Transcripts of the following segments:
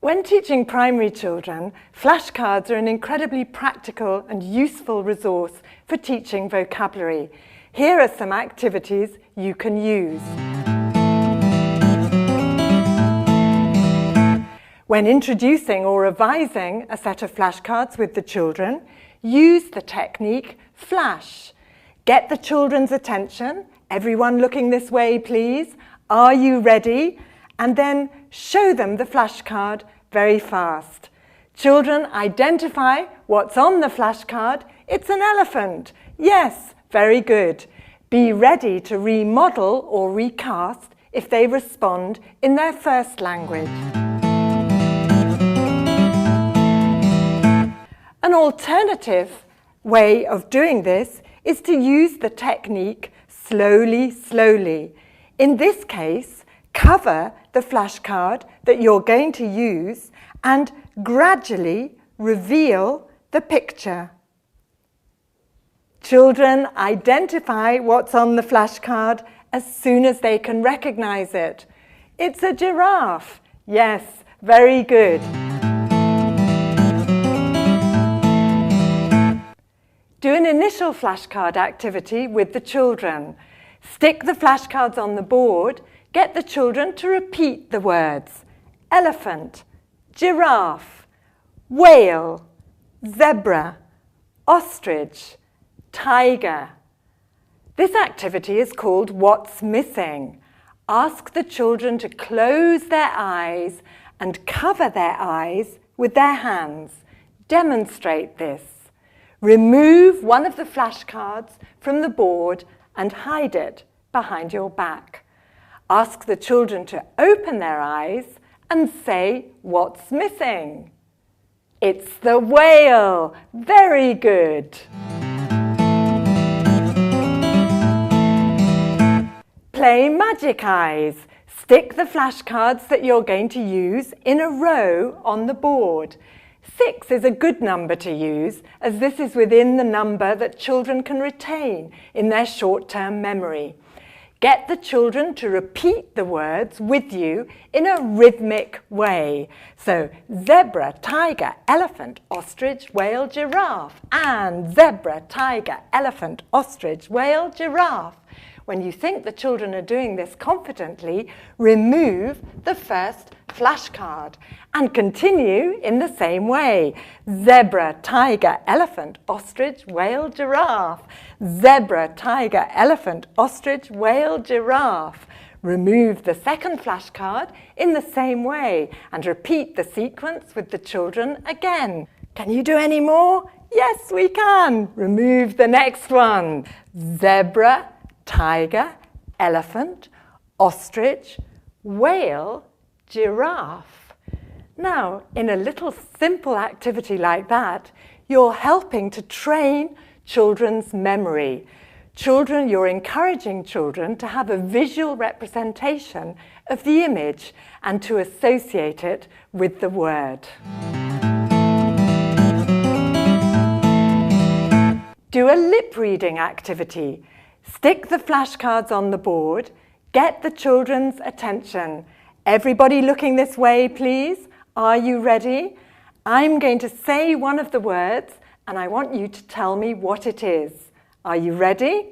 When teaching primary children, flashcards are an incredibly practical and useful resource for teaching vocabulary. Here are some activities you can use. When introducing or revising a set of flashcards with the children, use the technique flash. Get the children's attention. Everyone looking this way, please. Are you ready? And then show them the flashcard very fast. Children, identify what's on the flashcard. It's an elephant. Yes, very good. Be ready to remodel or recast if they respond in their first language. An alternative way of doing this is to use the technique slowly, slowly. In this case, cover the flashcard that you're going to use and gradually reveal the picture. Children, identify what's on the flashcard as soon as they can recognize it. It's a giraffe. Yes, very good. Do an initial flashcard activity with the children. Stick the flashcards on the board. Get the children to repeat the words elephant, giraffe, whale, zebra, ostrich, tiger. This activity is called What's Missing. Ask the children to close their eyes and cover their eyes with their hands. Demonstrate this. Remove one of the flashcards from the board and hide it behind your back. Ask the children to open their eyes and say, what's missing? It's the whale. Very good. Play Magic Eyes. Stick the flashcards that you're going to use in a row on the board. 6 is a good number to use, as this is within the number that children can retain in their short-term memory. Get the children to repeat the words with you in a rhythmic way. So, zebra, tiger, elephant, ostrich, whale, giraffe. And zebra, tiger, elephant, ostrich, whale, giraffe. When you think the children are doing this confidently, remove the first flashcard and continue in the same way. Zebra, tiger, elephant, ostrich, whale, giraffe. Zebra, tiger, elephant, ostrich, whale, giraffe. Remove the second flashcard in the same way and repeat the sequence with the children again. Can you do any more? Yes, we can. Remove the next one. Zebra, tiger, elephant, ostrich, whale, giraffe. Now, in a little simple activity like that, you're helping to train children's memory. You're encouraging children to have a visual representation of the image and to associate it with the word. Do a lip reading activity. Stick the flashcards on the board. Get the children's attention. Everybody looking this way, please. Are you ready? I'm going to say one of the words and I want you to tell me what it is. Are you ready?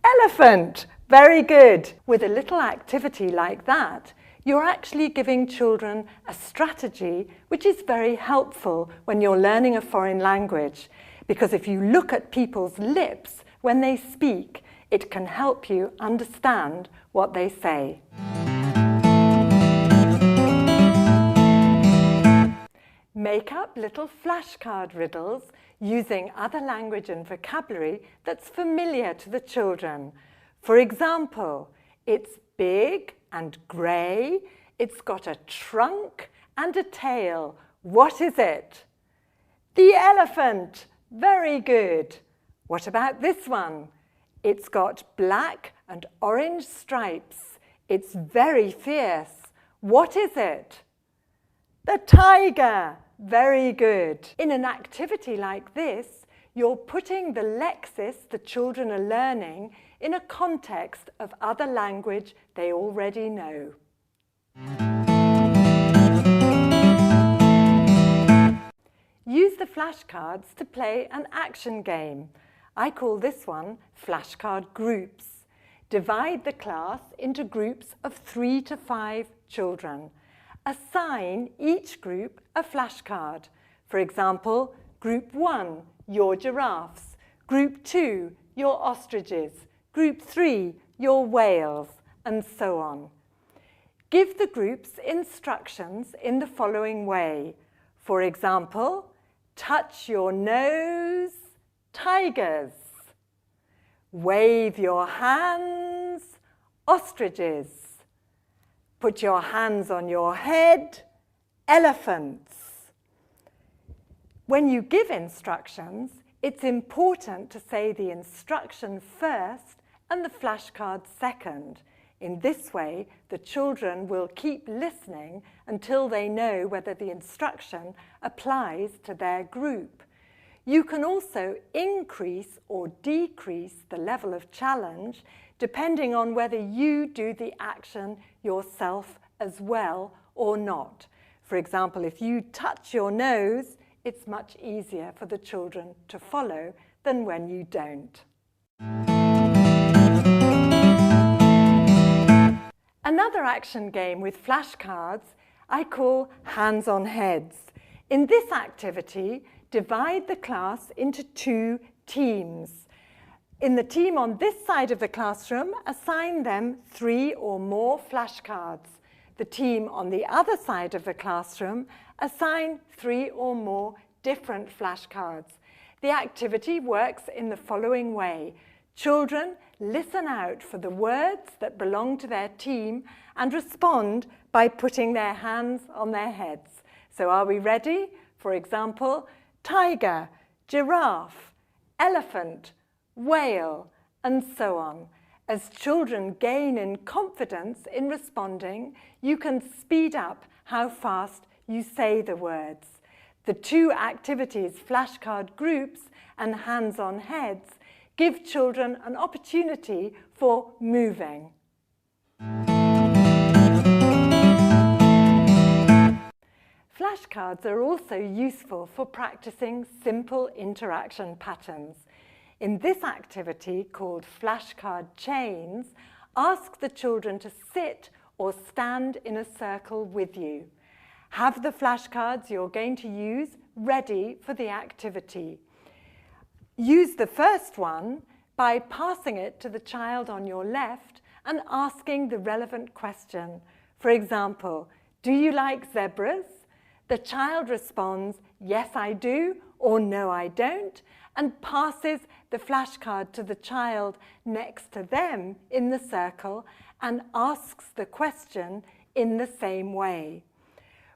Elephant. Very good. With a little activity like that, you're actually giving children a strategy which is very helpful when you're learning a foreign language. Because if you look at people's lips when they speak, it can help you understand what they say. Make up little flashcard riddles using other language and vocabulary that's familiar to the children. For example, it's big and grey, it's got a trunk and a tail. What is it? The elephant. Very good. What about this one? It's got black and orange stripes. It's very fierce. What is it? The tiger. Very good. In an activity like this, you're putting the lexis the children are learning in a context of other language they already know. Use the flashcards to play an action game. I call this one flashcard groups. Divide the class into groups of 3 to 5 children. Assign each group a flashcard. For example, Group 1, your giraffes. Group 2, your ostriches. Group 3, your whales, and so on. Give the groups instructions in the following way. For example, touch your nose, tigers. Wave your hands, ostriches. Put your hands on your head, elephants. When you give instructions, it's important to say the instruction first and the flashcard second. In this way, the children will keep listening until they know whether the instruction applies to their group. You can also increase or decrease the level of challenge depending on whether you do the action yourself as well or not. For example, if you touch your nose, it's much easier for the children to follow than when you don't. Another action game with flashcards I call Hands on Heads. In this activity, divide the class into 2 teams. In the team on this side of the classroom, assign them 3 or more flashcards. The team on the other side of the classroom, assign 3 or more different flashcards. The activity works in the following way. Children listen out for the words that belong to their team and respond by putting their hands on their heads. So are we ready? For example, tiger, giraffe, elephant, whale, and so on. As children gain in confidence in responding, you can speed up how fast you say the words. The 2 activities, flashcard groups and hands on heads, give children an opportunity for moving. Flashcards are also useful for practicing simple interaction patterns. In this activity, called flashcard chains, ask the children to sit or stand in a circle with you. Have the flashcards you're going to use ready for the activity. Use the first one by passing it to the child on your left and asking the relevant question. For example, do you like zebras? The child responds, yes, I do, or no, I don't, and passes the flashcard to the child next to them in the circle and asks the question in the same way.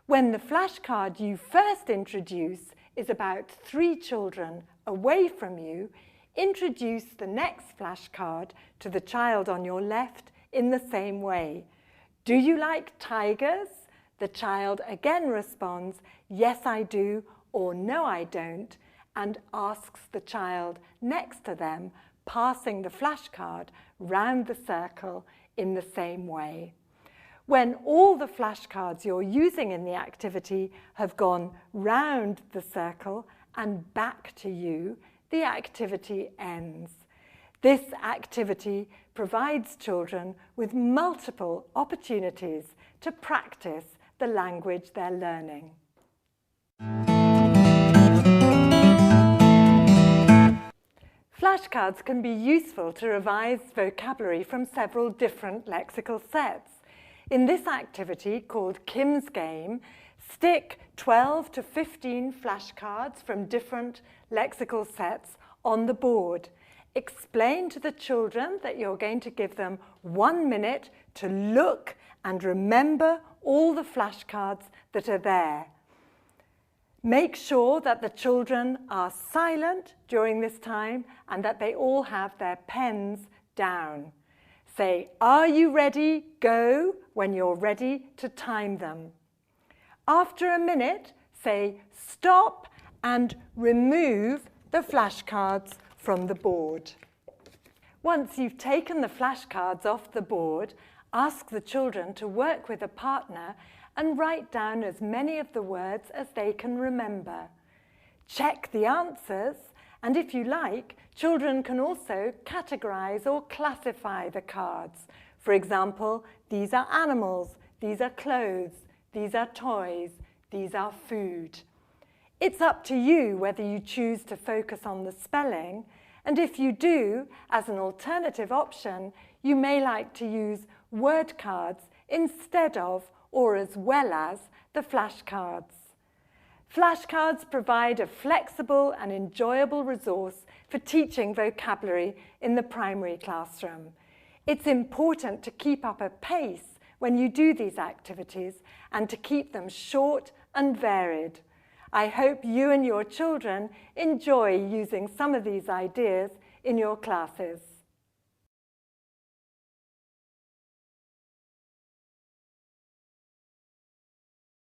When the flashcard you first introduce is about 3 children away from you, introduce the next flashcard to the child on your left in the same way. Do you like tigers? The child again responds, yes, I do, or no, I don't, and asks the child next to them, passing the flashcard round the circle in the same way. When all the flashcards you're using in the activity have gone round the circle and back to you, the activity ends. This activity provides children with multiple opportunities to practice the language they're learning. Flashcards can be useful to revise vocabulary from several different lexical sets. In this activity, called Kim's Game, stick 12 to 15 flashcards from different lexical sets on the board. Explain to the children that you're going to give them 1 minute to look and remember all the flashcards that are there. Make sure that the children are silent during this time and that they all have their pens down. Say, are you ready? Go when you're ready to time them. After a minute, say stop and remove the flashcards from the board. Once you've taken the flashcards off the board, Ask the children to work with a partner and write down as many of the words as they can remember. Check the answers, and if you like, children can also categorize or classify the cards. For example, these are animals, these are clothes, these are toys, these are food. It's up to you whether you choose to focus on the spelling, and if you do, as an alternative option, you may like to use word cards instead of or as well as the flashcards. Flashcards provide a flexible and enjoyable resource for teaching vocabulary in the primary classroom. It's important to keep up a pace when you do these activities and to keep them short and varied. I hope you and your children enjoy using some of these ideas in your classes.